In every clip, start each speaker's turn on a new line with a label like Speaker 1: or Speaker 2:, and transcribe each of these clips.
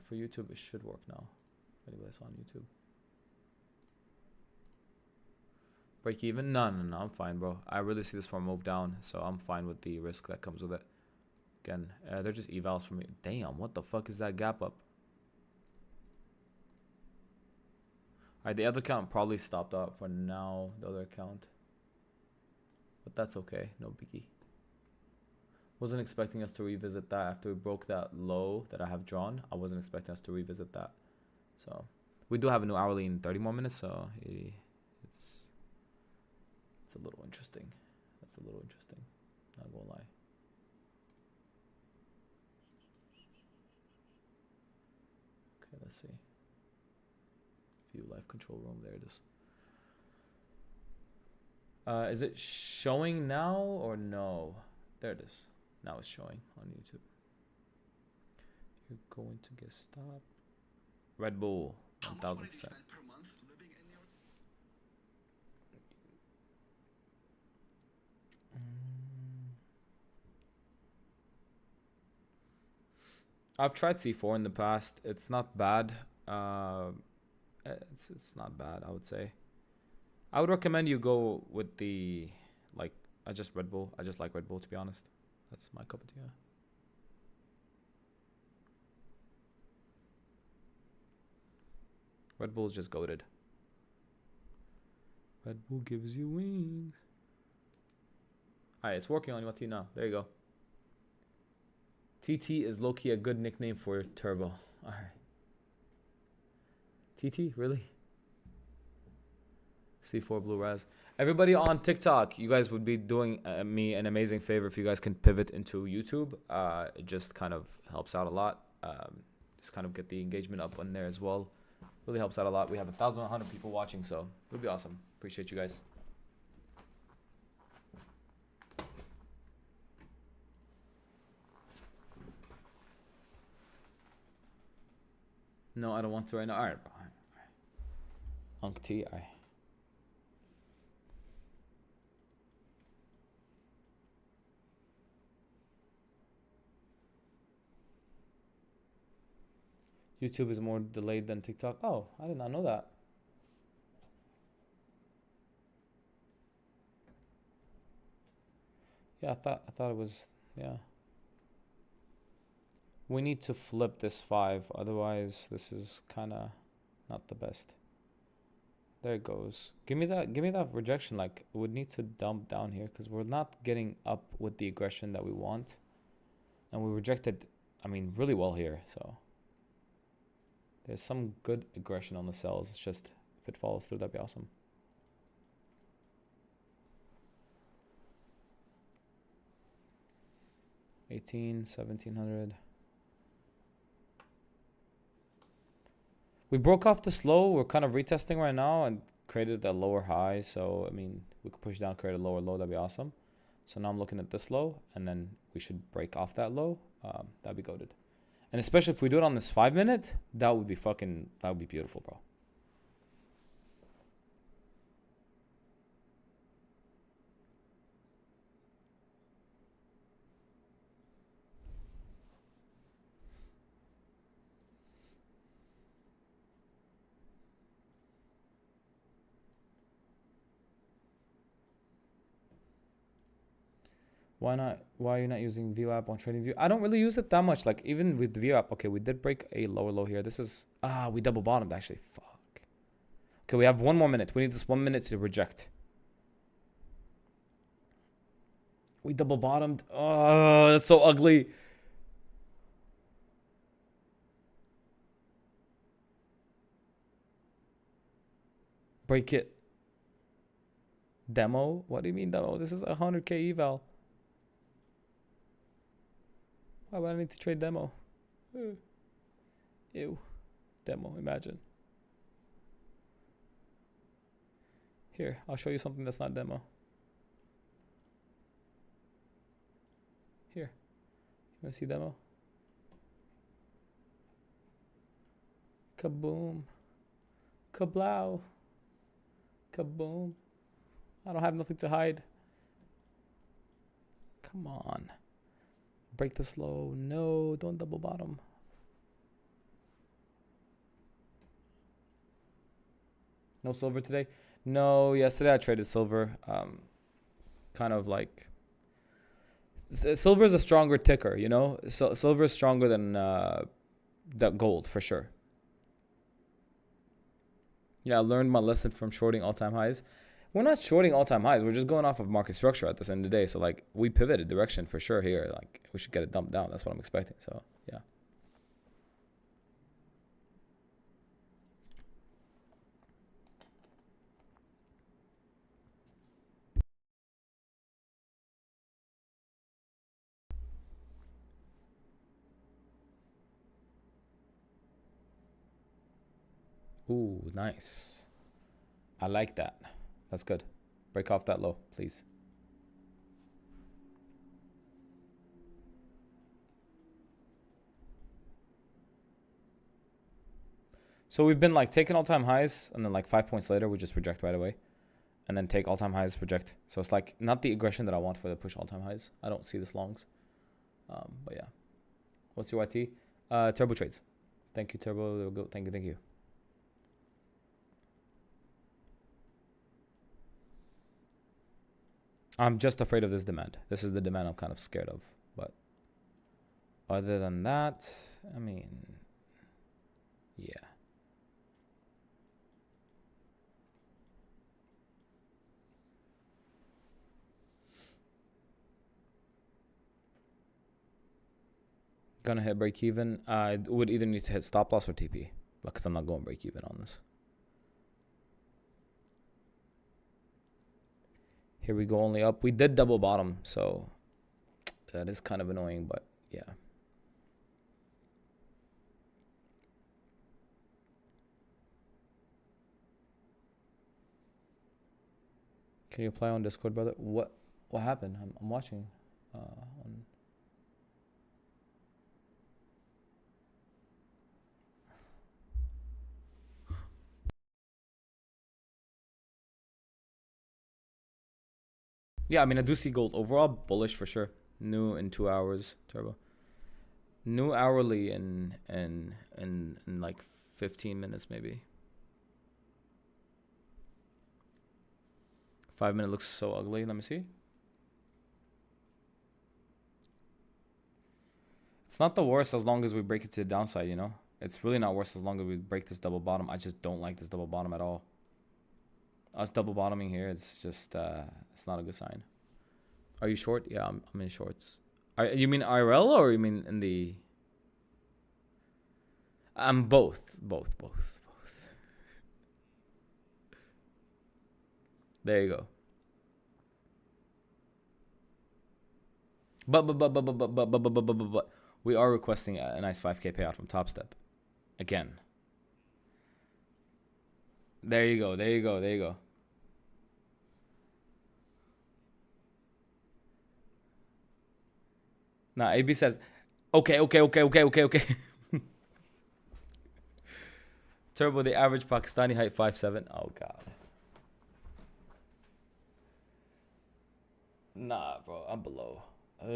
Speaker 1: for YouTube, it should work now. If anybody's on YouTube. Break even? No, I'm fine, bro. I really see this for a move down, so I'm fine with the risk that comes with it. Again, they're just evals for me. Damn, what the fuck is that gap up? Alright, the other account probably stopped out for now, the other account. But that's okay, no biggie. Wasn't expecting us to revisit that after we broke that low that I have drawn. I wasn't expecting us to revisit that. So, we do have a new hourly in 30 more minutes, so it's a little interesting. That's a little interesting, not gonna lie. Okay, let's see. View live control room, there it is. Is it showing now or no? There it is. Now it's showing on YouTube. You're going to get stopped. Red Bull, 1000%. I've tried C4 in the past. It's not bad. It's not bad, I would say. I would recommend you go with the, like, I just like Red Bull, to be honest. That's my cup of tea. Red Bull's just goated. Red Bull gives you wings. Alright, it's working on you now. There you go. TT is low-key a good nickname for Turbo. Alright. TT, really? C4 Blue Raz. Everybody on TikTok, you guys would be doing me an amazing favor if you guys can pivot into YouTube. It just kind of helps out a lot. Just kind of get the engagement up on there as well. Really helps out a lot. We have 1,100 people watching, so it would be awesome. Appreciate you guys. No, I don't want to right now. All right, bro. All right. Unc T, all right. YouTube is more delayed than TikTok. Oh, I did not know that. Yeah, I thought it was, yeah. We need to flip this 5, otherwise this is kind of not the best. There it goes. Give me that rejection. Like, it would need to dump down here because we're not getting up with the aggression that we want. And we rejected, I mean, really well here, so. There's some good aggression on the cells. It's just, if it follows through, that'd be awesome. $1,700. We broke off the slow. We're kind of retesting right now and created a lower high. So, I mean, we could push down, create a lower low. That'd be awesome. So now I'm looking at this low, and then we should break off that low. That'd be goated. And especially if we do it on this 5 minute, that would be beautiful, bro. Why not? Why are you not using View app on TradingView? I don't really use it that much. Like, even with the View app, okay, we did break a lower low here. This is, we double bottomed actually. Fuck. Okay, we have 1 more minute. We need this 1 minute to reject. We double bottomed. Oh, that's so ugly. Break it. Demo? What do you mean demo? This is a 100k eval. Why would I need to trade demo? Ew. Demo, imagine. Here, I'll show you something that's not demo. Here. You want to see demo? Kaboom. Kablow. Kaboom. I don't have nothing to hide. Come on. Break the slow. No, don't double bottom. No silver today? No, yesterday I traded silver. Kind of like silver is a stronger ticker, you know? So silver is stronger than that gold for sure. Yeah, I learned my lesson from shorting all-time highs. We're not shorting all-time highs. We're just going off of market structure at this end of the day. So like we pivoted direction for sure here. Like we should get it dumped down. That's what I'm expecting. So yeah. Ooh, nice. I like that. That's good. Break off that low, please. So we've been like taking all-time highs, and then like 5 points later, we just reject right away. And then take all-time highs, reject. So it's like not the aggression that I want for the push all-time highs. I don't see this longs. But yeah. What's your YT? Turbo trades. Thank you, Turbo. Thank you, thank you. I'm just afraid of this demand. This is the demand I'm kind of scared of. But other than that, I mean, yeah. Gonna hit break even. I would either need to hit stop loss or TP because I'm not going break even on this. Here we go, only up. We did double bottom, so that is kind of annoying, but yeah. Can you apply on Discord, brother? What happened? I'm watching on. Yeah, I mean, I do see gold overall bullish for sure. New in 2 hours, Turbo. New hourly in like 15 minutes maybe. 5 minute looks so ugly. Let me see. It's not the worst as long as we break it to the downside, you know? It's really not worse as long as we break this double bottom. I just don't like this double bottom at all. Us double bottoming here, it's just, it's not a good sign. Are you short? Yeah, I'm in shorts. You mean IRL or you mean in the... I'm both. There you go. But we are requesting a nice 5K payout from Topstep. Again. There you go. Nah, AB says, okay. Turbo, the average Pakistani height 5'7". Oh god. Nah, bro, I'm below. I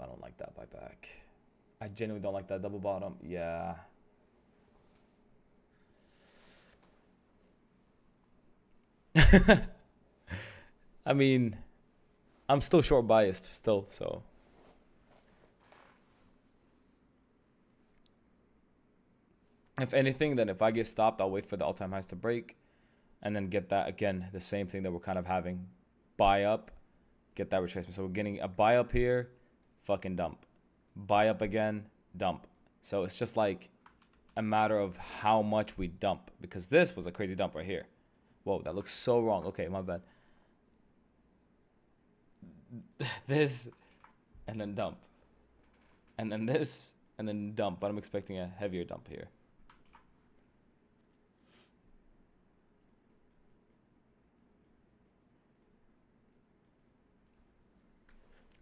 Speaker 1: don't like that buyback. I genuinely don't like that double bottom. Yeah. I mean, I'm still short biased still, so. If anything, then if I get stopped, I'll wait for the all-time highs to break and then get that again, the same thing that we're kind of having. Buy up, get that retracement. So we're getting a buy up here, fucking dump. Buy up again, dump. So it's just like a matter of how much we dump because this was a crazy dump right here. Whoa, that looks so wrong. Okay, my bad. This and then dump. And then this and then dump. But I'm expecting a heavier dump here.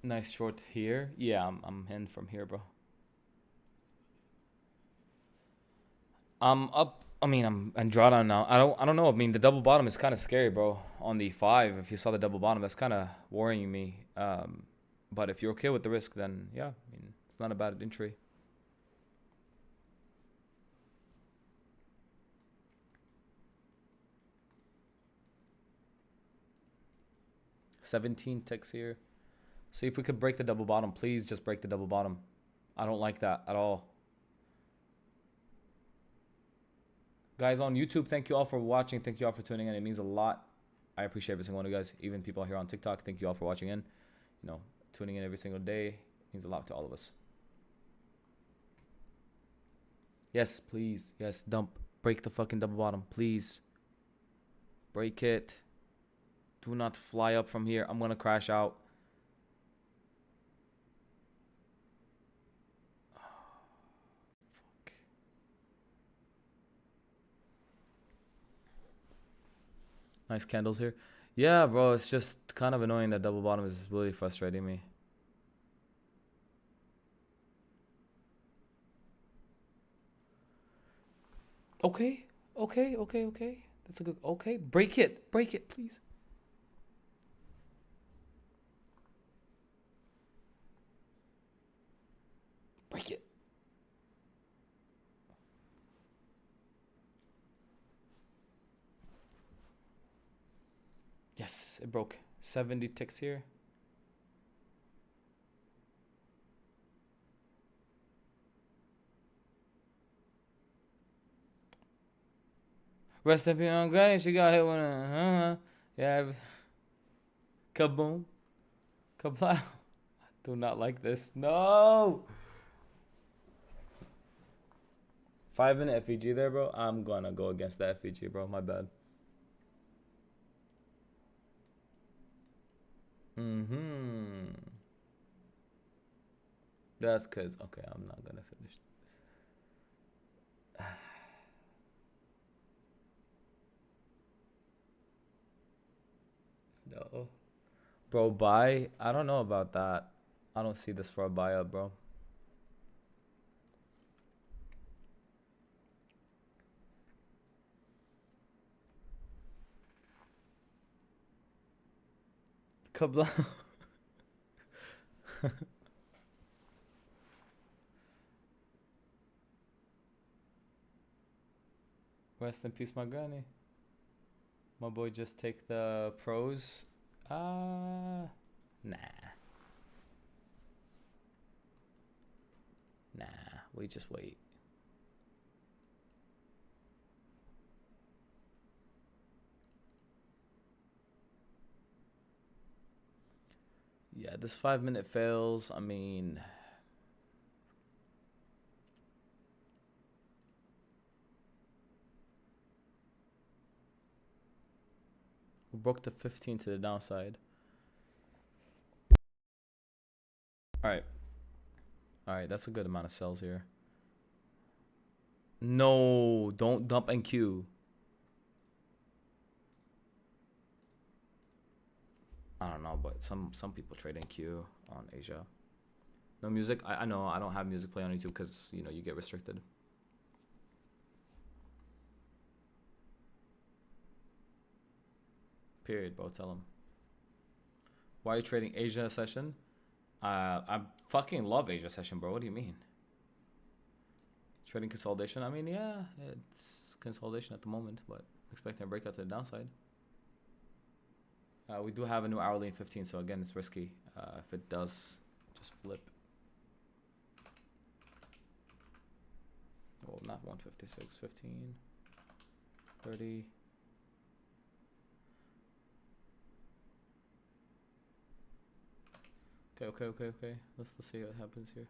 Speaker 1: Nice short here. Yeah, I'm in from here, bro. I'm up. I mean, I'm in drawdown now. I don't know. I mean, the double bottom is kind of scary, bro. On the 5, if you saw the double bottom, that's kind of worrying me. But if you're okay with the risk, then yeah, I mean, it's not a bad entry. 17 ticks here. See if we could break the double bottom. Please just break the double bottom. I don't like that at all. Guys on YouTube, thank you all for watching. Thank you all for tuning in. It means a lot. I appreciate every single one of you guys. Even people here on TikTok, thank you all for watching in. You know, tuning in every single day. It means a lot to all of us. Yes, please. Yes, dump. Break the fucking double bottom. Please. Break it. Do not fly up from here. I'm going to crash out. Nice candles here. Yeah, bro, it's just kind of annoying that double bottom is really frustrating me. Okay. That's a good, okay. Break it, please. Break it. Yes, it broke. 70 ticks here. Rest in peace on Gray. She got hit with a yeah. Kaboom. Kablow. I do not like this. No. 5-minute FEG there, bro. I'm gonna go against the FEG, bro. My bad. That's cause okay, I'm not gonna finish. No. Bro, buy? I don't know about that. I don't see this for a buy up, bro. Kabla. Rest in peace, my granny. My boy just take the pros. Nah. Nah, we just wait. Yeah, this 5-minute fails. I mean, we broke the 15 to the downside. All right, that's a good amount of sells here. No, don't dump NQ. I don't know, but some people trade NQ on Asia. No music. I know I don't have music play on YouTube because you know you get restricted. Period, bro. Tell them. Why are you trading Asia session? I fucking love Asia session, bro. What do you mean? Trading consolidation? I mean, yeah, it's consolidation at the moment, but expecting a breakout to the downside. We do have a new hourly in 15, so again, it's risky. If it does, just flip. Well, not 156, 15, 30. Okay. Let's see what happens here.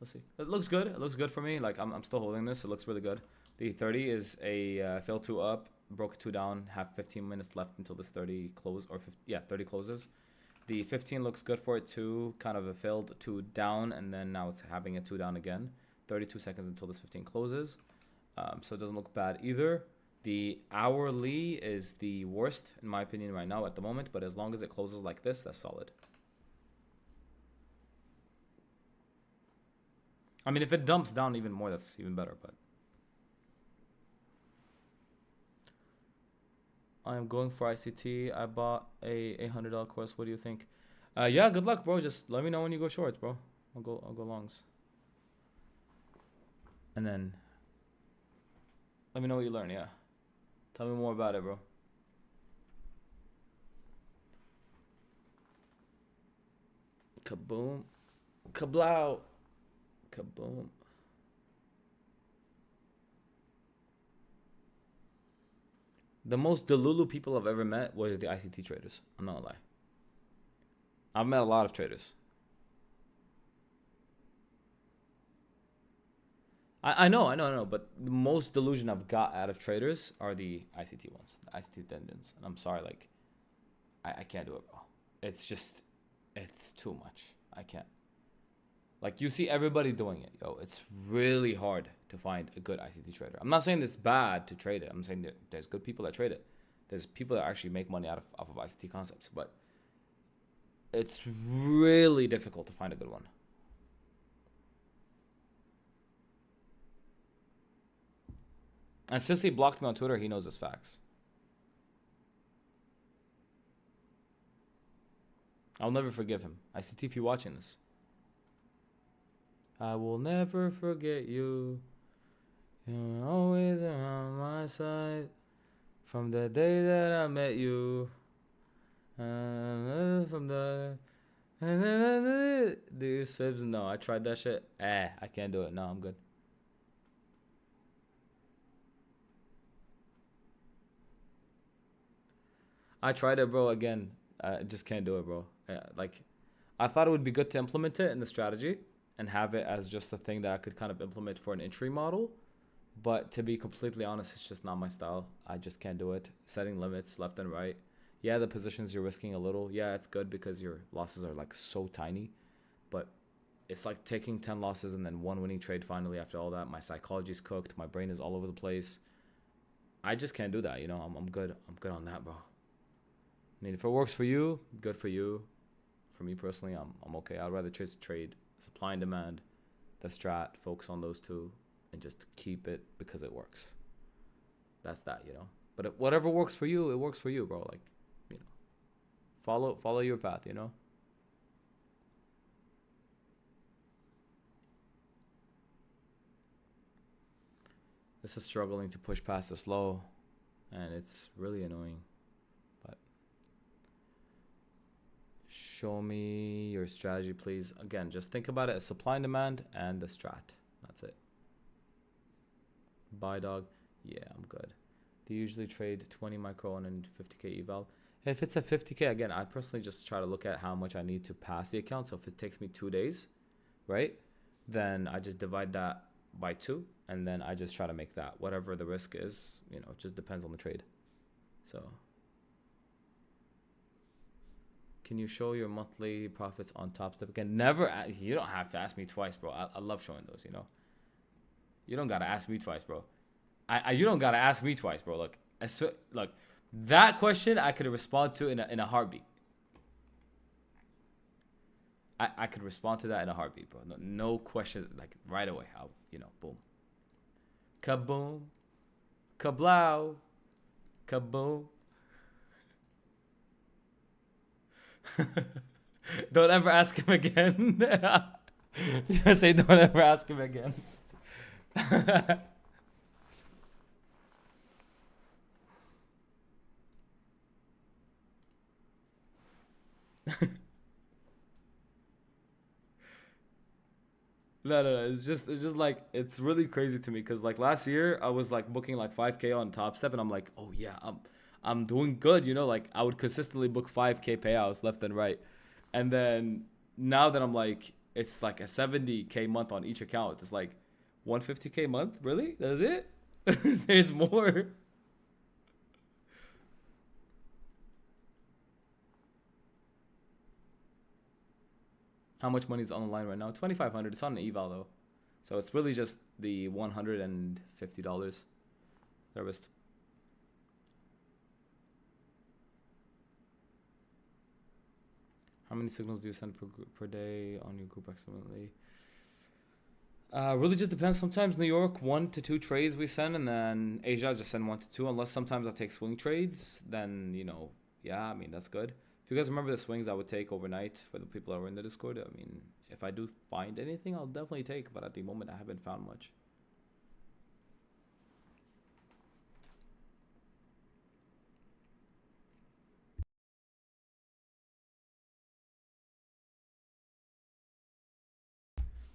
Speaker 1: Let's see. It looks good. It looks good for me. Like I'm still holding this. It looks really good. The 30 is a failed 2 up, broke 2 down, have 15 minutes left until this 30 close or 30 closes. The 15 looks good for it too. Kind of a failed 2 down, and then now it's having a 2 down again. 32 seconds until this 15 closes. So it doesn't look bad either. The hourly is the worst in my opinion right now at the moment, but as long as it closes like this, that's solid. I mean, if it dumps down even more, that's even better, but I am going for ICT. I bought a $100 course. What do you think? Yeah, good luck, bro. Just let me know when you go shorts, bro. I'll go longs. And then let me know what you learn, yeah. Tell me more about it, bro. Kaboom. Kablow. Kaboom. The most Delulu people I've ever met were the ICT traders. I'm not gonna lie. I've met a lot of traders. I know, but the most delusion I've got out of traders are the ICT ones, the ICT dungeons. And I'm sorry, like, I can't do it, bro. It's just, it's too much. I can't. Like, you see everybody doing it, yo. It's really hard to find a good ICT trader. I'm not saying it's bad to trade it. I'm saying that there's good people that trade it. There's people that actually make money off of ICT concepts, but it's really difficult to find a good one. And since he blocked me on Twitter, he knows his facts. I'll never forgive him. ICT, if you're watching this, I will never forget you. You're always around my side. From the day that I met you. From the... These fibs, no, I tried that shit. I can't do it. No, I'm good. I tried it, bro, again. I just can't do it, bro. Like, I thought it would be good to implement it in the strategy and have it as just a thing that I could kind of implement for an entry model. But to be completely honest, it's just not my style. I just can't do it. Setting limits left and right. Yeah, the positions you're risking a little. Yeah, it's good because your losses are like so tiny. But it's like taking 10 losses and then one winning trade finally after all that. My psychology's cooked. My brain is all over the place. I just can't do that, you know. I'm good. I'm good on that, bro. I mean, if it works for you, good for you. For me personally, I'm okay. I'd rather just trade supply and demand, the strat, focus on those two, and just keep it because it works. That's that, you know. But if whatever works for you, it works for you, bro. Like, you know, follow your path, you know. This is struggling to push past this low, and it's really annoying. But show me your strategy, please. Again, just think about it as supply and demand and the strat. That's it. Buy dog. Yeah, I'm good. Do you usually trade 20 micro and 50k eval? If it's a 50k, again, I personally just try to look at how much I need to pass the account. So if it takes me 2 days, right, then I just divide that by 2, and then I just try to make that whatever the risk is. You know, it just depends on the trade. So can you show your monthly profits on Topstep? Again, never. You don't have to ask me twice, bro. I love showing those, you know. You don't gotta ask me twice, bro. You don't gotta ask me twice, bro. Look, look, that question I could respond to in a heartbeat. I could respond to that in a heartbeat, bro. No questions, like right away. I'll, you know, boom, kaboom, kablow, kaboom. Don't ever ask him again. You gonna say don't ever ask him again? No. It's just like it's really crazy to me because like last year I was like booking like 5k on Topstep and I'm like, oh yeah, I'm doing good, you know. Like I would consistently book 5k payouts left and right, and then now that I'm like it's like a 70k month on each account, it's like 150k month. Really? That's it? There's more. How much money is on the line right now? 2,500. It's on an eval though, so it's really just the $150. The rest. How many signals do you send per day on your group accidentally? Really just depends. Sometimes New York 1 to 2 trades we send, and then Asia just send 1 to 2. Unless sometimes I take swing trades, then you know, yeah, I mean that's good. If you guys remember the swings I would take overnight for the people that were in the Discord, I mean, if I do find anything, I'll definitely take. But at the moment, I haven't found much.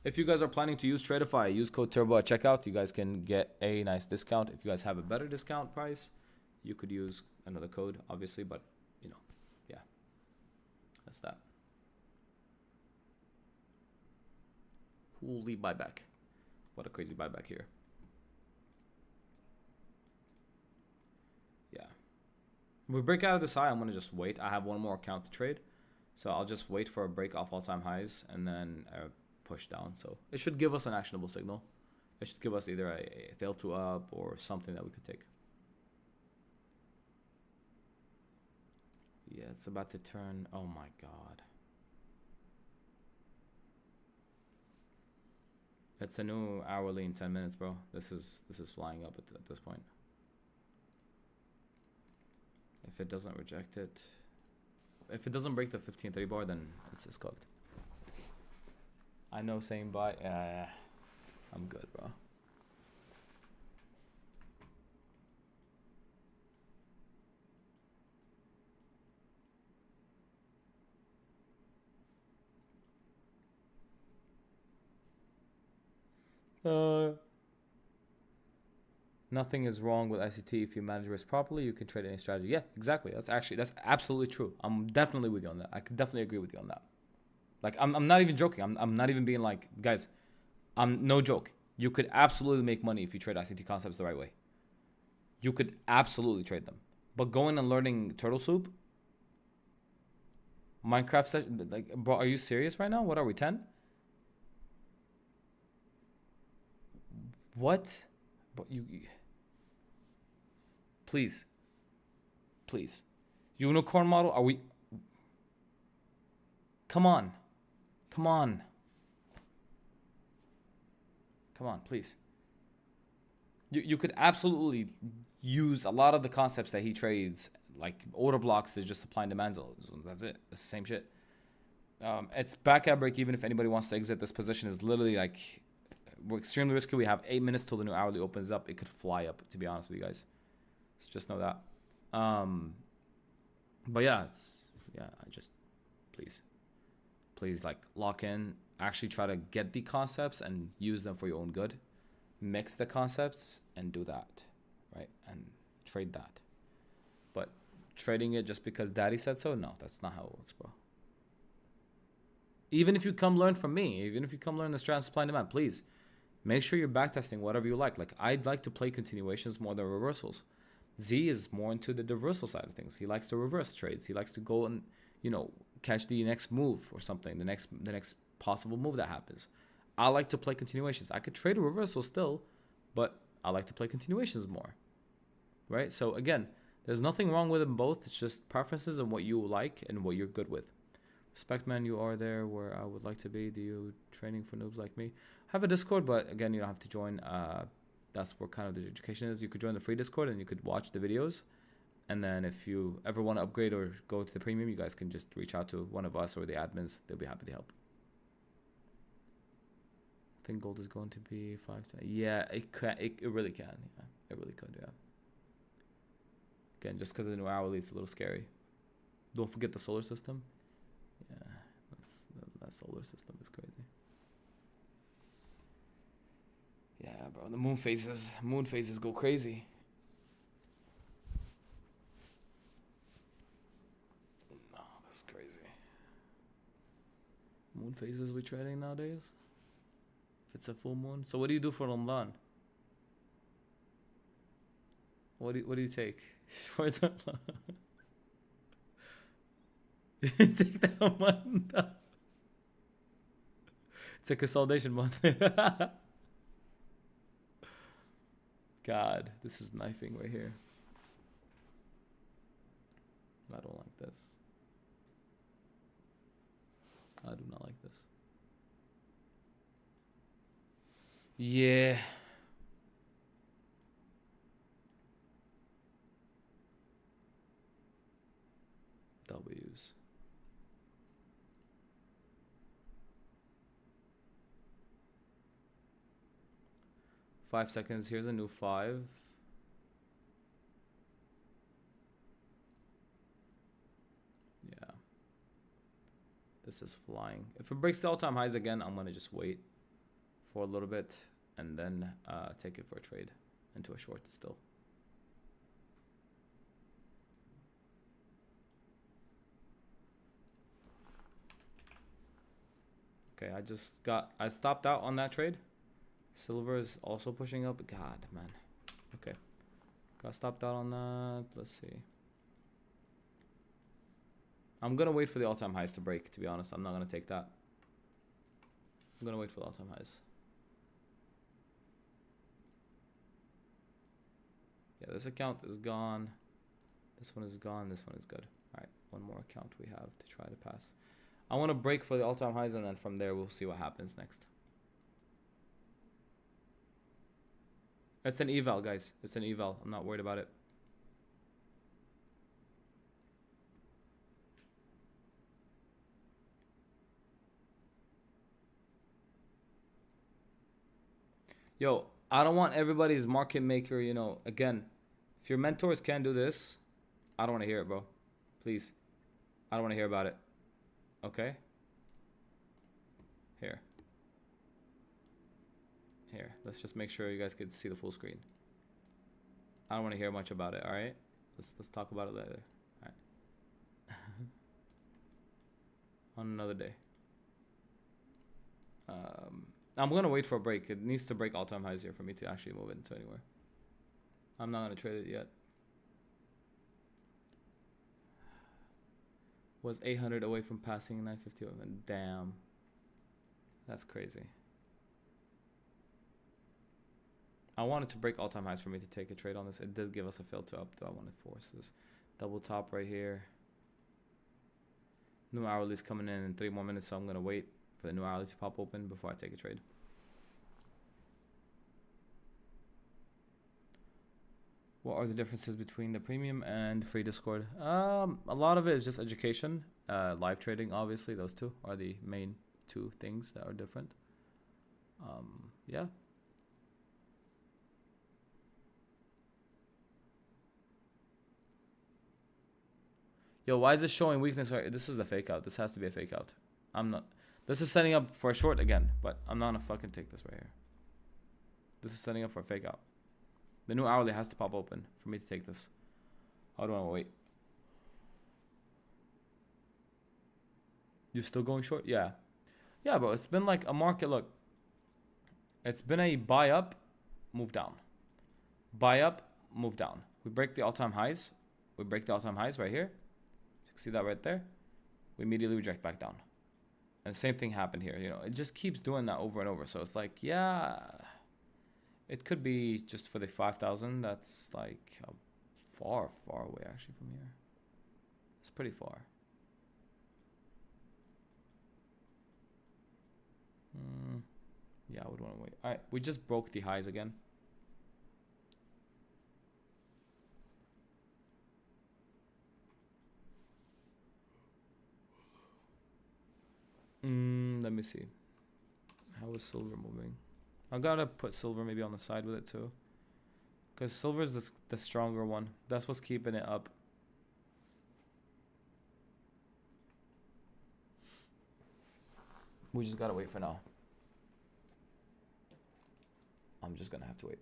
Speaker 1: If you guys are planning to use Tradeify, use code Turbo at checkout. You guys can get a nice discount. If you guys have a better discount price, you could use another code, obviously, but you know, yeah, that's that. Holy buyback. What a crazy buyback here. Yeah. If we break out of this high, I'm going to just wait. I have one more account to trade. So I'll just wait for a break off all-time highs and then push down. So it should give us an actionable signal. It should give us either a fail to up or something that we could take. Yeah, it's about to turn. Oh my God. It's a new hourly in 10 minutes, bro. This is flying up at this point. If it doesn't reject it, if it doesn't break the 1530 bar, then it's just cooked. I know saying buy. I'm good, bro. Nothing is wrong with ICT if you manage risk properly. You can trade any strategy. Yeah, exactly. That's absolutely true. I'm definitely with you on that. I could definitely agree with you on that. Like, I'm not even joking. I'm not even being like, guys, I'm no joke. You could absolutely make money if you trade ICT concepts the right way. You could absolutely trade them. But going and learning Turtle Soup, Minecraft session, like, bro, are you serious right now? What are we, 10? What? But you please. Please. Unicorn model, are we? Come on. Come on. Come on, please. You could absolutely use a lot of the concepts that he trades, like order blocks is just supply and demand. That's it. It's the same shit. It's back at break even if anybody wants to exit. This position is literally like, we're extremely risky. We have 8 minutes till the new hourly opens up. It could fly up, to be honest with you guys. So just know that. But yeah, I just, please like lock in, actually try to get the concepts and use them for your own good. Mix the concepts and do that, right? And trade that. But trading it just because daddy said so, no, that's not how it works, bro. Even if you come learn from me, even if you come learn the strat supply and demand, please make sure you're backtesting whatever you like. Like, I'd like to play continuations more than reversals. Z is more into the reversal side of things. He likes to reverse trades. He likes to go and, catch the next move or something, the next possible move that happens. I like to play continuations. I could trade a reversal still, but I like to play continuations more, right? So again, there's nothing wrong with them both. It's just preferences and what you like and what you're good with. Respect, man, you are there where I would like to be. Do you training for noobs like me? Have a Discord, but again, you don't have to join. That's where kind of the education is. You could join the free Discord and you could watch the videos. And then if you ever want to upgrade or go to the premium, you guys can just reach out to one of us or the admins. They'll be happy to help. I think gold is going to be 5. Yeah, it really can. Yeah, it really could. Yeah. Again, just because of the new hourly, it's a little scary. Don't forget the solar system. Yeah, that solar system is crazy. Yeah, bro, the moon phases go crazy. No, that's crazy. Moon phases we trading nowadays? If it's a full moon. So what do you do for Ramadan? What do you take? Take that month. It's a consolidation month. God, this is knifing right here. I don't like this. I do not like this. Yeah. W's. Five seconds. Here's a new 5. Yeah. This is flying. If it breaks the all-time highs again, I'm going to just wait. for a little bit and then take it for a trade into a short still. Okay, I stopped out on that trade. Silver is also pushing up. God, man. Okay. Got stopped out on that. Let's see. I'm going to wait for the all-time highs to break, to be honest. I'm not going to take that. I'm going to wait for the all-time highs. Yeah, this account is gone. This one is gone. This one is good. All right, one more account we have to try to pass. I want to break for the all-time highs, and then from there, we'll see what happens next. It's an eval, guys. It's an eval. I'm not worried about it. Yo, I don't want everybody's market maker, you know, again, if your mentors can't do this, I don't want to hear it, bro. Please. I don't want to hear about it. Okay? Here. Here. Let's just make sure you guys can see the full screen. I don't want to hear much about it, alright? Let's talk about it later. Alright. On another day. I'm gonna wait for a break. It needs to break all-time highs here for me to actually move it into anywhere. I'm not gonna trade it yet. Was 800 away from passing 950. Damn, that's crazy. I wanted to break all-time highs for me to take a trade on this. It did give us a fail to up. Do I want to force this double top right here? New hourly is coming in 3 more minutes, so I'm gonna wait for the new hourly to pop open before I take a trade. What are the differences between the premium and free Discord? A lot of it is just education, live trading. Obviously, those two are the main 2 things that are different. Yeah. Yo, why is it showing weakness? Right, this is the fake out. This has to be a fake out. I'm not. This is setting up for a short again, but I'm not gonna fucking take this right here. This is setting up for a fake out. The new hourly has to pop open for me to take this. How do I wait? You still going short? Yeah. Yeah, bro. It's been like a market. Look. It's been a buy up, move down. Buy up, move down. We break the all-time highs. We break the all-time highs right here. You can see that right there. We immediately reject back down. And the same thing happened here. You know, it just keeps doing that over and over. So it's like, yeah, it could be just for the 5,000. That's like far, far away actually from here. It's pretty far. Yeah, I would want to wait. All right, we just broke the highs again. Let me see. How is silver moving? I gotta put silver maybe on the side with it too, because silver is the stronger one. That's what's keeping it up. We just gotta wait for now. I'm just gonna have to wait.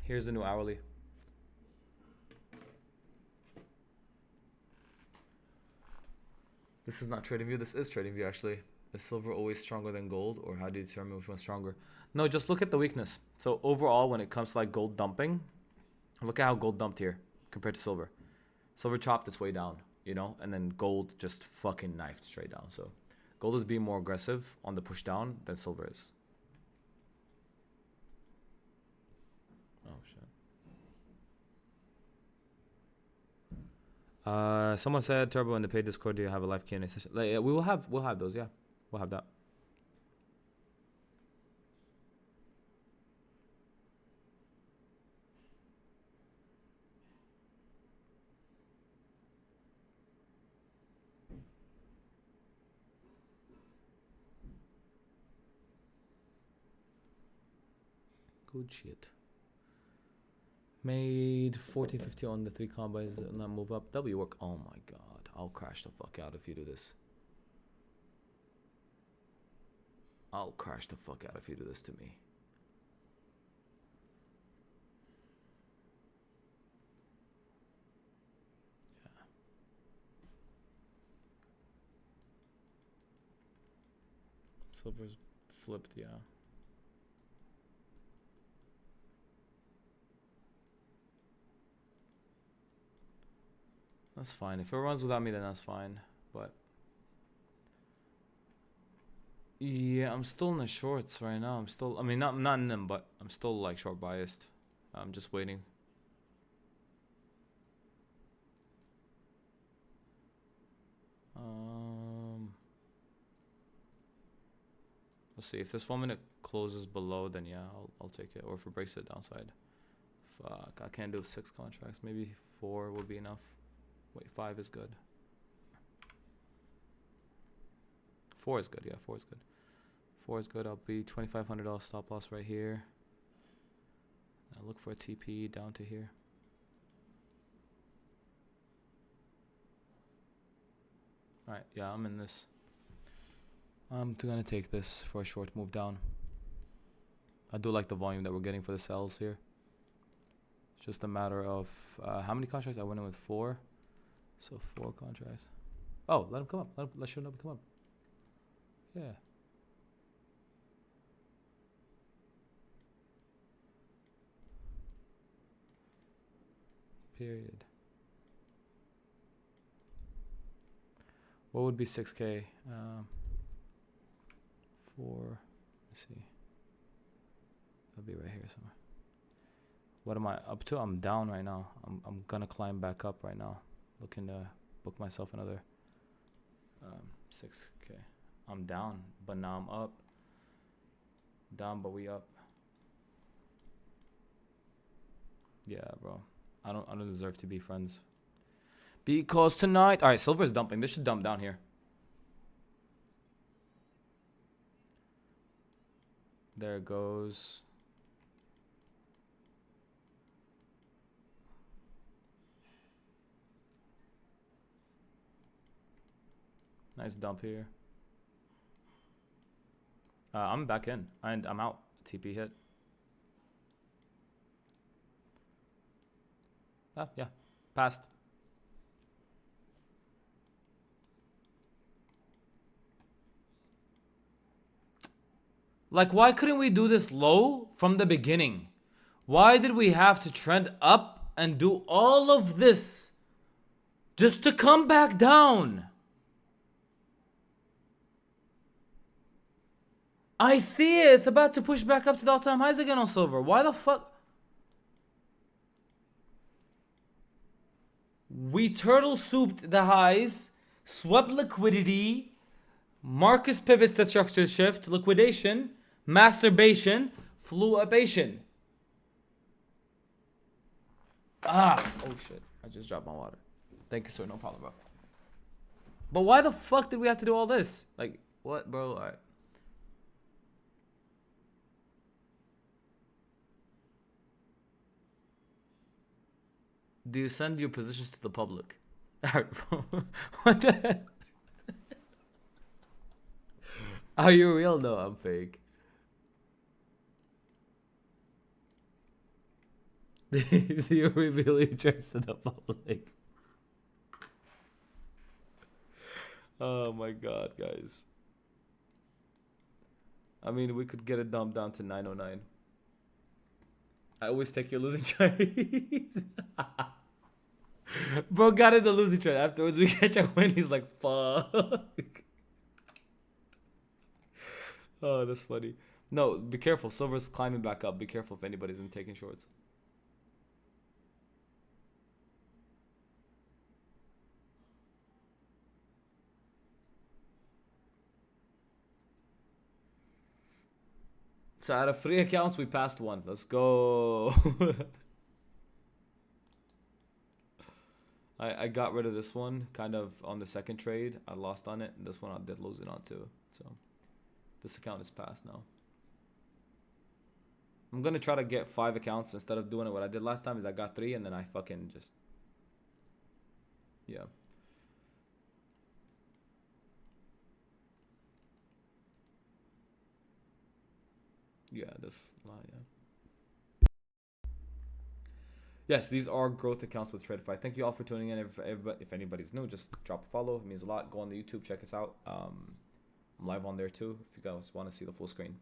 Speaker 1: Here's the new hourly. This is not TradingView. This is TradingView actually. Is silver always stronger than gold, or how do you determine which one's stronger? No, just look at the weakness. So overall, when it comes to like gold dumping, look at how gold dumped here compared to silver. Silver chopped its way down, you know, and then gold just fucking knifed straight down. So gold is being more aggressive on the push down than silver is. Oh shit. Someone said, Turbo, in the paid Discord, do you have a live Q&A session? Like, yeah, we'll have those. Yeah, we'll have that. Good shit. Made 1450 on the 3 combines and not move up. W work. Oh my god. I'll crash the fuck out if you do this. I'll crash the fuck out if you do this to me. Yeah. Silver's flipped, yeah. That's fine. If it runs without me, then that's fine. But yeah, I'm still in the shorts right now. I mean, not in them, but I'm still like short biased. I'm just waiting. Let's see if this 1 minute closes below, then yeah, I'll take it. Or if it breaks it downside, fuck, I can't do 6 contracts. Maybe 4 will be enough. Wait, 5 is good. 4 is good. Yeah, 4 is good. 4 is good. I'll be $2,500 stop loss right here. I'll look for a TP down to here. All right, yeah, I'm in this. I'm gonna take this for a short move down. I do like the volume that we're getting for the sells here. It's just a matter of how many contracts I went in with 4. So 4 contracts. Oh, let him come up. Let Shinobi come up. Yeah. Period. What would be 6K? 4. Let's see. That'll be right here somewhere. What am I up to? I'm down right now. I'm gonna climb back up right now. Looking to book myself another 6K. I'm down, but now I'm up. Down, but we up. Yeah, bro. I don't deserve to be friends. Because tonight, all right, silver's dumping. This should dump down here. There it goes. Nice dump here. I'm back in and I'm out. TP hit. Ah, yeah, passed. Like, why couldn't we do this low from the beginning? Why did we have to trend up and do all of this just to come back down? I see it. It's about to push back up to the all-time highs again on silver. Why the fuck? We turtle souped the highs, swept liquidity, Marcus pivots the structure shift, liquidation, masturbation, fluabation. Ah, oh shit. I just dropped my water. Thank you, sir. No problem, bro. But why the fuck did we have to do all this? Like, what, bro? All right. Do you send your positions to the public? What the heck? Are you real? No, I'm fake. Do you reveal your trades to the public? Oh my god, guys. I mean, we could get it dumped down to 909. I always take your losing trades. Bro got in the losing trade. Afterwards, we catch a win. He's like, fuck. Oh, that's funny. No, be careful. Silver's climbing back up. Be careful if anybody's in taking shorts. So out of 3 accounts, we passed 1. Let's go. I got rid of this one kind of on the second trade. I lost on it. And this one I did lose it on too. So this account is passed now. I'm gonna try to get 5 accounts instead of doing it. What I did last time is I got 3 and then I fucking just, yeah. Yeah, this lot, yeah. Yes, these are growth accounts with Tradify. Thank you all for tuning in. If anybody's new, just drop a follow. It means a lot. Go on the YouTube, check us out. I'm live on there too if you guys want to see the full screen.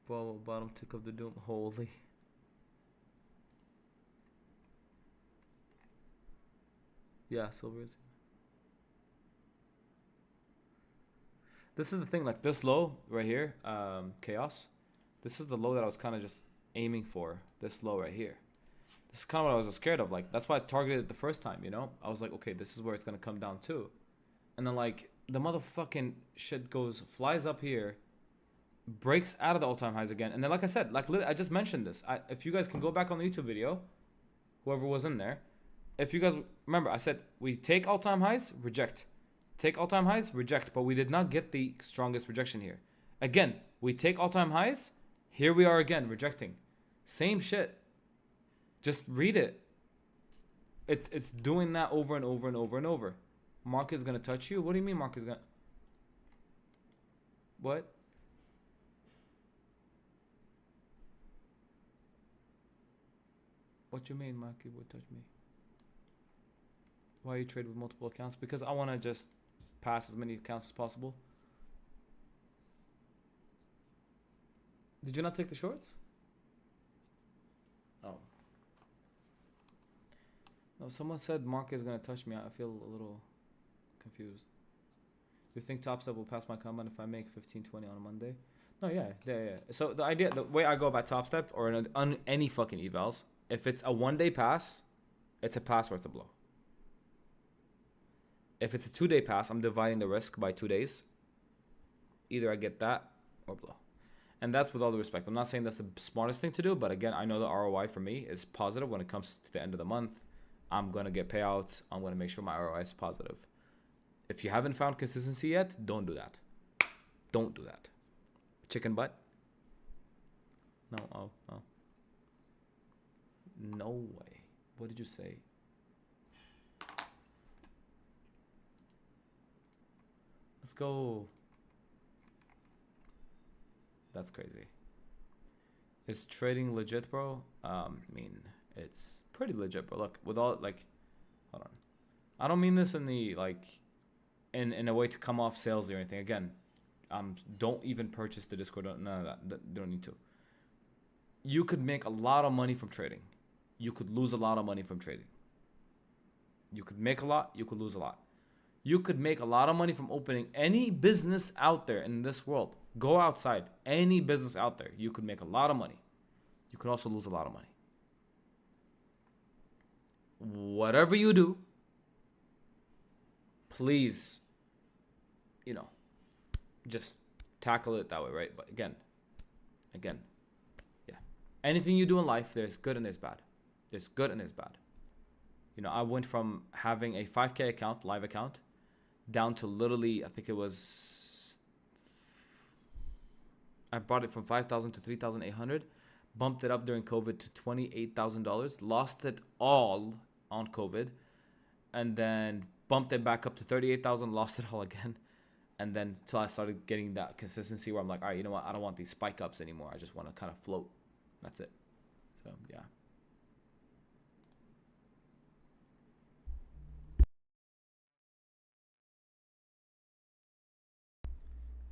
Speaker 1: Well, bottom tick of the doom. Holy. Yeah, silver is. This is the thing, like this low right here, chaos. This is the low that I was kind of just aiming for. This low right here. This is kind of what I was scared of. Like that's why I targeted it the first time. You know, I was like, okay, this is where it's gonna come down to. And then like the motherfucking shit flies up here, breaks out of the all-time highs again, and then like I said, like I just mentioned this. If you guys can go back on the YouTube video, whoever was in there, if you guys remember, I said we take all-time highs, reject. Take all-time highs, reject, but we did not get the strongest rejection here. Again, we take all-time highs, here we are again, rejecting. Same shit. Just read it. It's doing that over and over and over and over. Market's gonna touch you? What do you mean market's gonna... What? What you mean market would touch me? Why you trade with multiple accounts? Because I want to just pass as many accounts as possible. Did you not take the shorts? Oh. No, someone said market is going to touch me. I feel a little confused. You think Topstep will pass my combine if I make 15-20 on a Monday? No, yeah. So the idea, the way I go about Topstep or on any fucking evals, if it's a 1 day pass, it's a pass or it's a blow. If it's a 2 day pass, I'm dividing the risk by 2 days. Either I get that or blow. And that's with all the respect. I'm not saying that's the smartest thing to do, but again, I know the ROI for me is positive when it comes to the end of the month. I'm going to get payouts. I'm going to make sure my ROI is positive. If you haven't found consistency yet, don't do that. Don't do that. Chicken butt? No, oh. No way. What did you say? Let's go. That's crazy. Is trading legit, bro? I mean, it's pretty legit, bro. Look, with all, like, hold on. I don't mean this in the, like, in a way to come off salesy or anything. Again, don't even purchase the Discord. None of that. Don't need to. You could make a lot of money from trading. You could lose a lot of money from trading. You could make a lot. You could lose a lot. You could make a lot of money from opening any business out there in this world. Go outside. Any business out there. You could make a lot of money. You could also lose a lot of money. Whatever you do, please, you know, just tackle it that way, right? But again, yeah. Anything you do in life, there's good and there's bad. There's good and there's bad. You know, I went from having a 5K account, live account, down to literally, I think it was, I brought it from 5,000 to 3,800, bumped it up during COVID to $28,000, lost it all on COVID, and then bumped it back up to 38,000, lost it all again. And then till I started getting that consistency where I'm like, all right, you know what? I don't want these spike ups anymore. I just want to kind of float. That's it. So, yeah.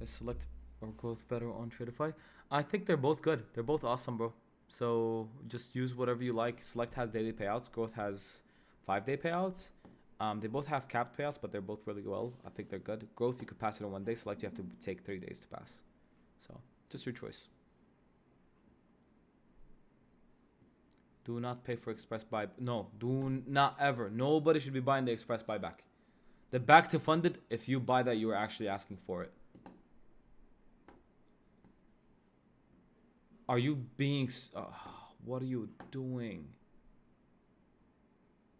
Speaker 1: Is Select or Growth better on Tradify? I think they're both good. They're both awesome, bro. So just use whatever you like. Select has daily payouts. Growth has 5-day payouts. They both have capped payouts, but they're both really well. I think they're good. Growth, you could pass it in 1 day. Select, you have to take 3 days to pass. So just your choice. Do not pay for express buy. No, do not ever. Nobody should be buying the express buyback. The back to funded, if you buy that, you are actually asking for it. Are you being... what are you doing?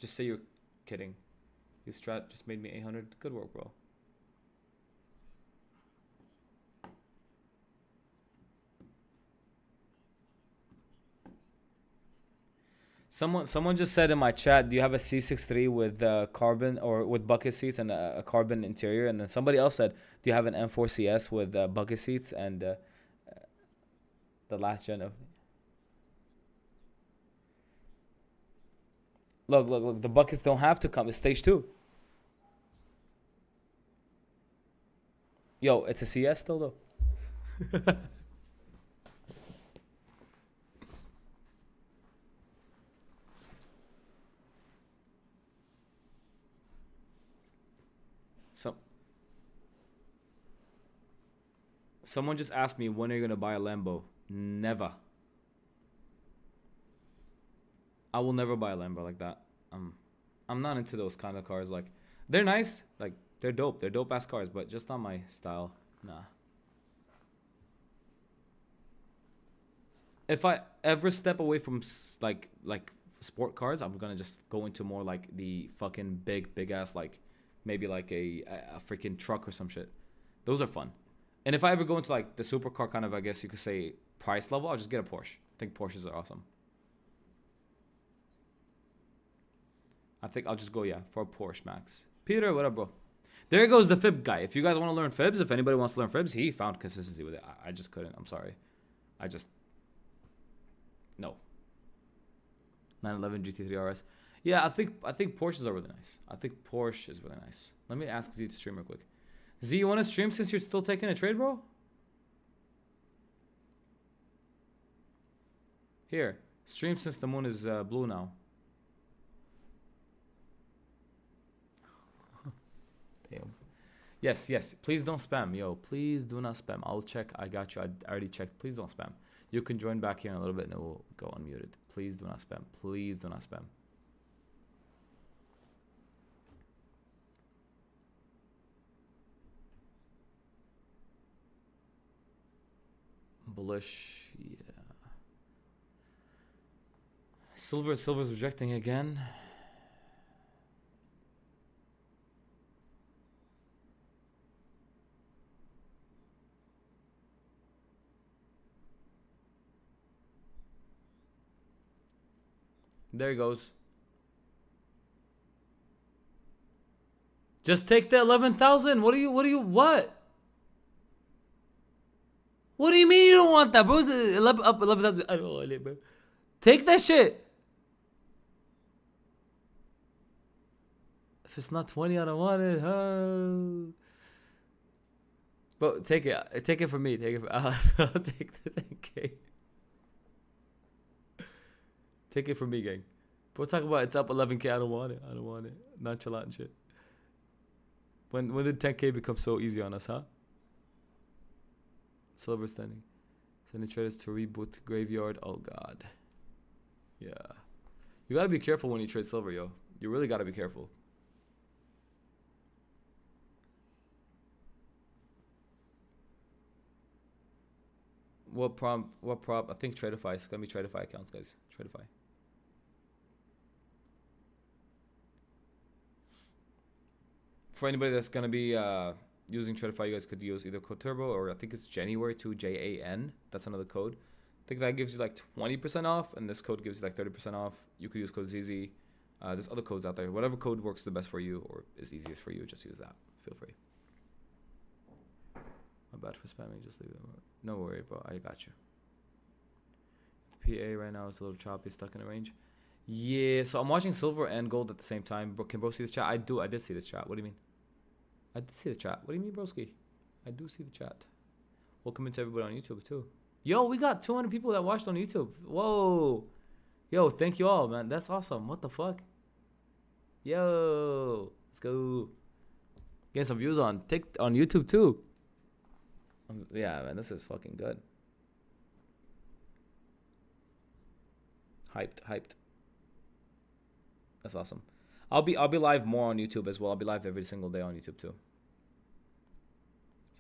Speaker 1: Just say you're kidding. Your strat just made me 800. Good work, bro. Someone just said in my chat, do you have a C63 with carbon or with bucket seats and a carbon interior? And then somebody else said, do you have an M4CS with bucket seats and the last gen of? Look. The buckets don't have to come. It's stage 2. Yo, it's a CS still though. So, someone just asked me, when are you gonna buy a Lambo? Never. I will never buy a Lambo like that. I'm not into those kind of cars. Like, they're nice, like they're dope. They're dope ass cars, but just not my style. Nah. If I ever step away from like sport cars, I'm gonna just go into more like the fucking big ass, like maybe like a freaking truck or some shit. Those are fun. And if I ever go into like the supercar kind of, I guess you could say, price level, I'll just get a Porsche. I think Porsches are awesome. I think I'll just go, yeah, for a Porsche Max. Peter, what up, bro? There goes the fib guy. If you guys want to learn fibs, if anybody wants to learn fibs, he found consistency with it. I just couldn't. I'm sorry. No. 911 GT3 RS. Yeah, I think Porsches are really nice. I think Porsche is really nice. Let me ask Z to stream real quick. Z, you want to stream since you're still taking a trade, bro? Here, stream since the moon is blue now. Damn. Yes. Please don't spam, yo. Please do not spam. I'll check. I got you. I already checked. Please don't spam. You can join back here in a little bit and it will go unmuted. Please do not spam. Please do not spam. Bullish, yeah. Silver's rejecting again. There he goes. Just take the 11,000. What? What do you mean you don't want that, bro? It's 11,000. I don't want it, bro. Take that shit. If it's not 20, I don't want it. Oh. Bro, take it. Take it from me. I'll take the 10K. Take it from me, gang. Bro, talk about it's up 11K. I don't want it. Nonchalant and shit. When did 10K become so easy on us, huh? Silver standing. Sending traders to reboot graveyard. Oh, God. Yeah. You got to be careful when you trade silver, yo. You really got to be careful. What prop? I think Tradeify. It's going to be Tradeify accounts, guys. Tradeify. For anybody that's going to be using Tradeify, you guys could use either code Turbo or I think it's January 2 JAN. That's another code. I think that gives you like 20% off, and this code gives you like 30% off. You could use code ZZ. There's other codes out there. Whatever code works the best for you or is easiest for you, just use that. Feel free. My bad for spamming. Just leave it. No worry, bro. I got you. PA right now is a little choppy, stuck in a range. Yeah, so I'm watching silver and gold at the same time. Bro, can bro see this chat? I did see this chat. What do you mean? I did see the chat. What do you mean, broski? I do see the chat. Welcome into everybody on YouTube too. Yo, we got 200 people that watched on YouTube. Whoa. Yo, thank you all, man. That's awesome. What the fuck? Yo, let's go. Getting some views on YouTube too. Yeah, man, this is fucking good. Hyped. That's awesome. I'll be live more on YouTube as well. I'll be live every single day on YouTube too.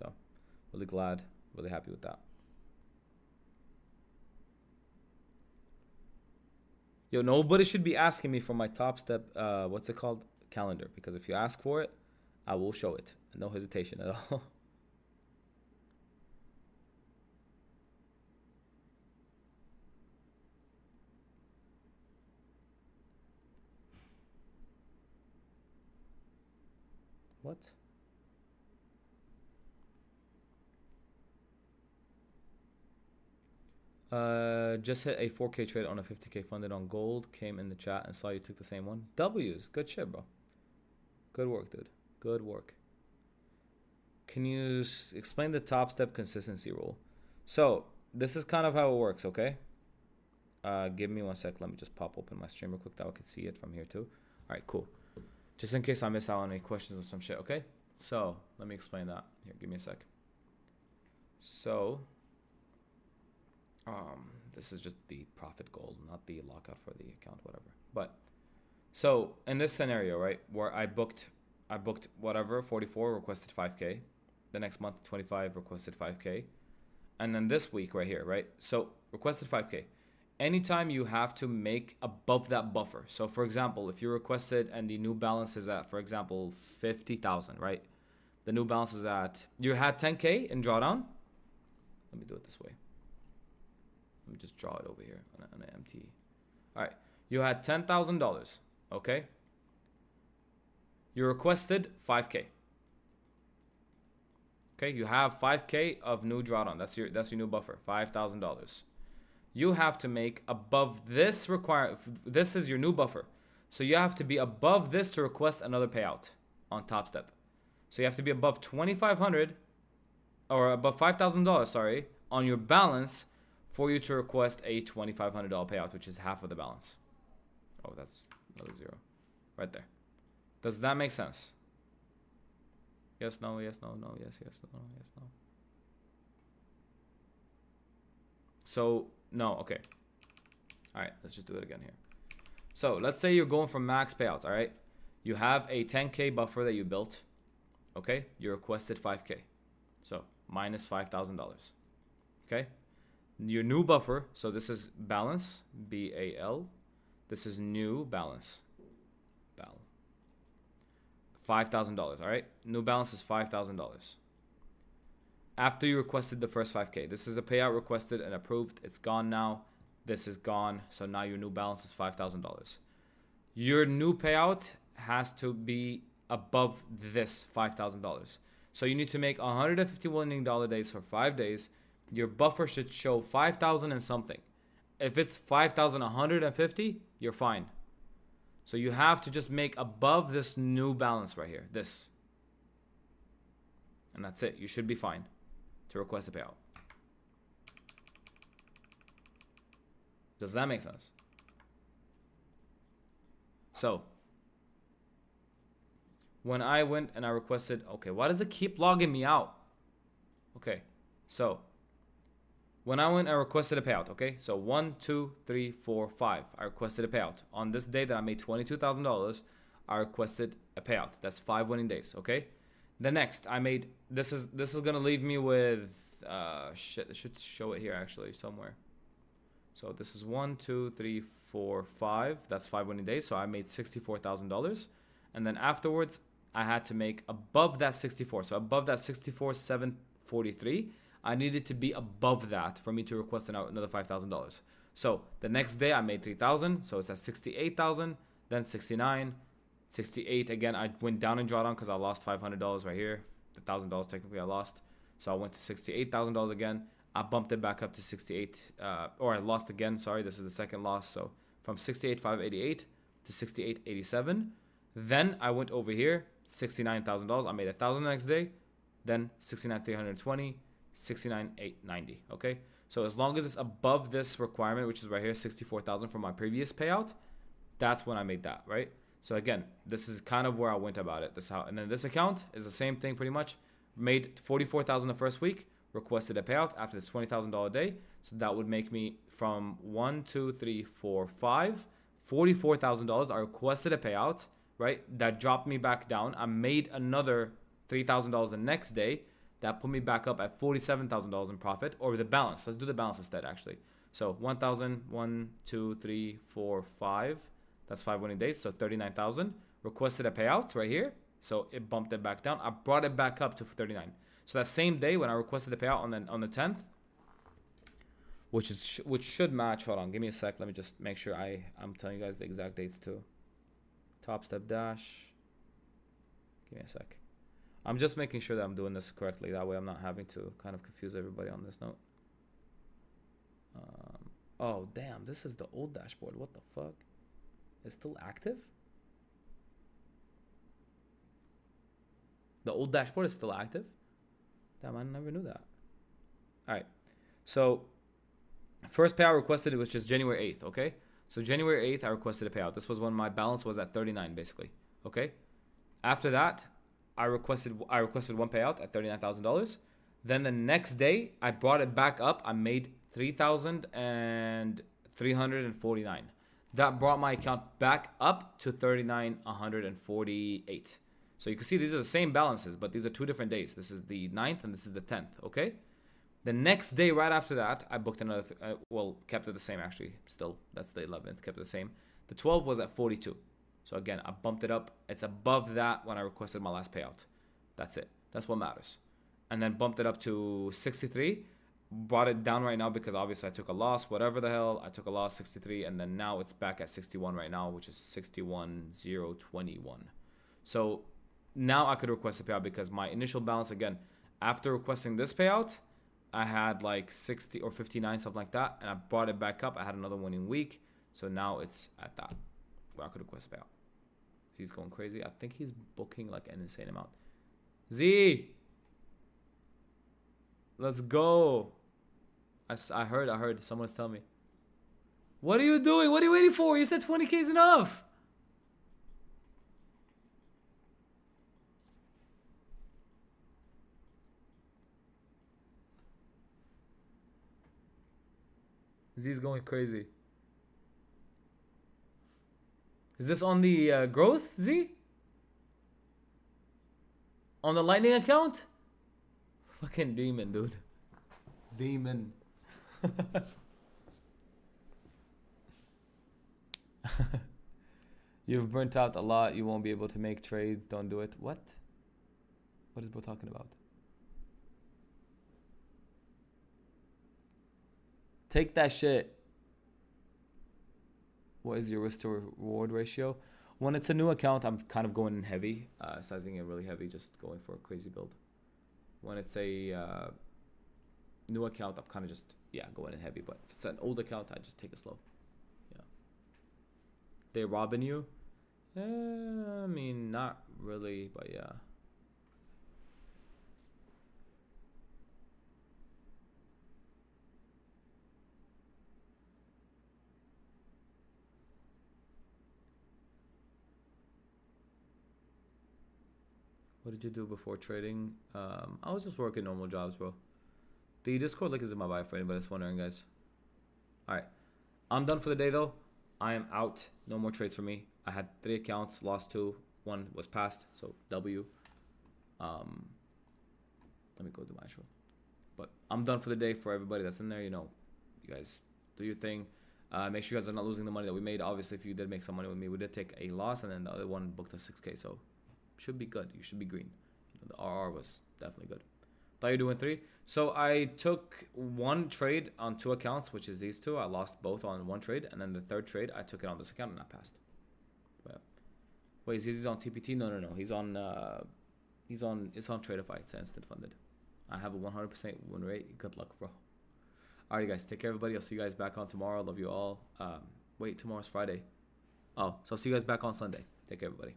Speaker 1: So, really glad, really happy with that. Yo, nobody should be asking me for my Topstep, what's it called? Calendar. Because if you ask for it, I will show it. No hesitation at all. What? Just hit a 4K trade on a 50K funded on gold. Came in the chat and saw you took the same one. W's. Good shit, bro. Good work, dude. Good work. Can you explain the Topstep consistency rule? So this is kind of how it works, okay? Give me 1 sec. Let me just pop open my stream real quick that I can see it from here too. All right, cool. Just in case I miss out on any questions or some shit, okay? So let me explain that. Here, give me a sec. So this is just the profit goal, not the lockout for the account, whatever. But so in this scenario, right, where I booked whatever, 44, requested 5K. The next month, 25, requested 5K. And then this week right here, right? So requested 5K. Anytime you have to make above that buffer. So for example, if you requested and the new balance is at, for example, 50,000, right? The new balance is at, you had 10K in drawdown. Let me do it this way. Let me just draw it over here on an empty. All right. You had $10,000, okay? You requested 5K. Okay, you have 5K of new drawdown. That's your new buffer, $5,000. You have to make above this this is your new buffer. So you have to be above this to request another payout on Topstep. So you have to be above 2,500 or above $5,000, sorry, on your balance for you to request a $2,500 payout, which is half of the balance. Oh, that's another zero right there. Does that make sense? Yes, no, yes, no, no, yes, yes, no, yes, no. So, no, okay. All right, let's just do it again here. So, let's say you're going for max payouts, all right? You have a 10K buffer that you built, okay? You requested 5K. So, minus $5,000, okay? Your new buffer, so this is balance, B-A-L. This is new balance, BAL. $5,000, all right? New balance is $5,000. After you requested the first 5K, this is a payout requested and approved. It's gone now. This is gone. So now your new balance is $5,000. Your new payout has to be above this $5,000. So you need to make 150 winning dollar days for 5 days. Your buffer should show 5,000 and something. If it's 5,150, you're fine. So you have to just make above this new balance right here, this. And that's it. You should be fine to request a payout. Does that make sense? So when I went and I requested, okay, why does it keep logging me out? Okay, so when I went and requested a payout, okay, so 1, 2, 3, 4, 5, I requested a payout. On this day that I made $22,000, I requested a payout. That's 5 winning days, okay? The next, I made, this is gonna leave me with, shit, it should show it here actually somewhere. So this is 1, 2, 3, 4, 5, that's 5 winning days. So I made $64,000. And then afterwards, I had to make above that 64. So above that 64,743, I needed to be above that for me to request another $5,000. So the next day I made 3,000. So it's at 68,000, then 69, 68. Again, I went down in drawdown because I lost $500 right here. The $1,000 technically I lost. So I went to $68,000 again. I bumped it back up to 68, or I lost again. Sorry, this is the second loss. So from 68,588 to 68,87. Then I went over here, $69,000. I made $1,000 the next day. Then 69,320. 69,890. Okay, so as long as it's above this requirement, which is right here, 64,000 from my previous payout, that's when I made that, right? So again, this is kind of where I went about it. This how, and then this account is the same thing pretty much. Made 44,000 the first week, requested a payout after this $20,000 day. So that would make me from 1, 2, 3, 4, 5, $44,000. I requested a payout, right? That dropped me back down. I made another $3,000 the next day. That put me back up at $47,000 in profit, or the balance. Let's do the balance instead, actually. So 1,000, 1, 2, 3, 4, 5. That's 5 winning days, so 39,000. Requested a payout right here, so it bumped it back down. I brought it back up to 39. So that same day when I requested the payout on the 10th, which should match. Hold on, give me a sec. Let me just make sure I'm telling you guys the exact dates too. Topstep dash. Give me a sec. I'm just making sure that I'm doing this correctly. That way I'm not having to kind of confuse everybody on this note. Oh, damn. This is the old dashboard. What the fuck? It's still active? The old dashboard is still active? Damn, I never knew that. All right. So first payout requested, it was just January 8th, okay? So January 8th, I requested a payout. This was when my balance was at 39, basically, okay? After that, I requested one payout at $39,000. Then the next day, I brought it back up. I made $3,349. That brought my account back up to $39,148. So you can see these are the same balances, but these are 2 different days. This is the 9th and this is the 10th, okay? The next day, right after that, I booked another, kept it the same actually, still. That's the 11th, kept it the same. The 12th was at 42. So again, I bumped it up. It's above that when I requested my last payout. That's it. That's what matters. And then bumped it up to 63. Brought it down right now because obviously I took a loss, whatever the hell. I took a loss, 63. And then now it's back at 61 right now, which is 61,021. So now I could request a payout because my initial balance, again, after requesting this payout, I had like 60 or 59, something like that. And I brought it back up. I had another winning week. So now it's at that where I could request a payout. He's going crazy. I think he's booking like an insane amount. Z, let's go. I heard. Someone's telling me. What are you doing? What are you waiting for? You said 20K is enough. Z's going crazy. Is this on the growth, Z? On the Lightning account? Fucking demon, dude. Demon. You've burnt out a lot. You won't be able to make trades. Don't do it. What? What is bro talking about? Take that shit. What is your risk to reward ratio? When it's a new account, I'm kind of going in heavy, sizing it really heavy, just going for a crazy build. When it's a new account, I'm kind of just, going in heavy. But if it's an old account, I just take it slow. Yeah. They robbing you? I mean, not really, but yeah. What did you do before trading? I was just working normal jobs, bro. The Discord link is in my bio for anybody that's wondering, guys. Alright. I'm done for the day, though. I am out. No more trades for me. I had 3 accounts, lost 2. 1 was passed, so W. Let me go do my intro. But I'm done for the day. For everybody that's in there, you guys do your thing. Make sure you guys are not losing the money that we made. Obviously, if you did make some money with me, we did take a loss, and then the other one booked a 6K, so should be good. You should be green. The RR was definitely good. Thought you were doing 3. So I took 1 trade on 2 accounts, which is these 2. I lost both on 1 trade, and then the 3rd trade I took it on this account and I passed. But wait, he's on TPT? No. He's on it's on Tradeify. It's instant funded. I have a 100% win rate. Good luck, bro. Alright, guys, take care, everybody. I'll see you guys back on tomorrow. Love you all. Wait, tomorrow's Friday. Oh, so I'll see you guys back on Sunday. Take care, everybody.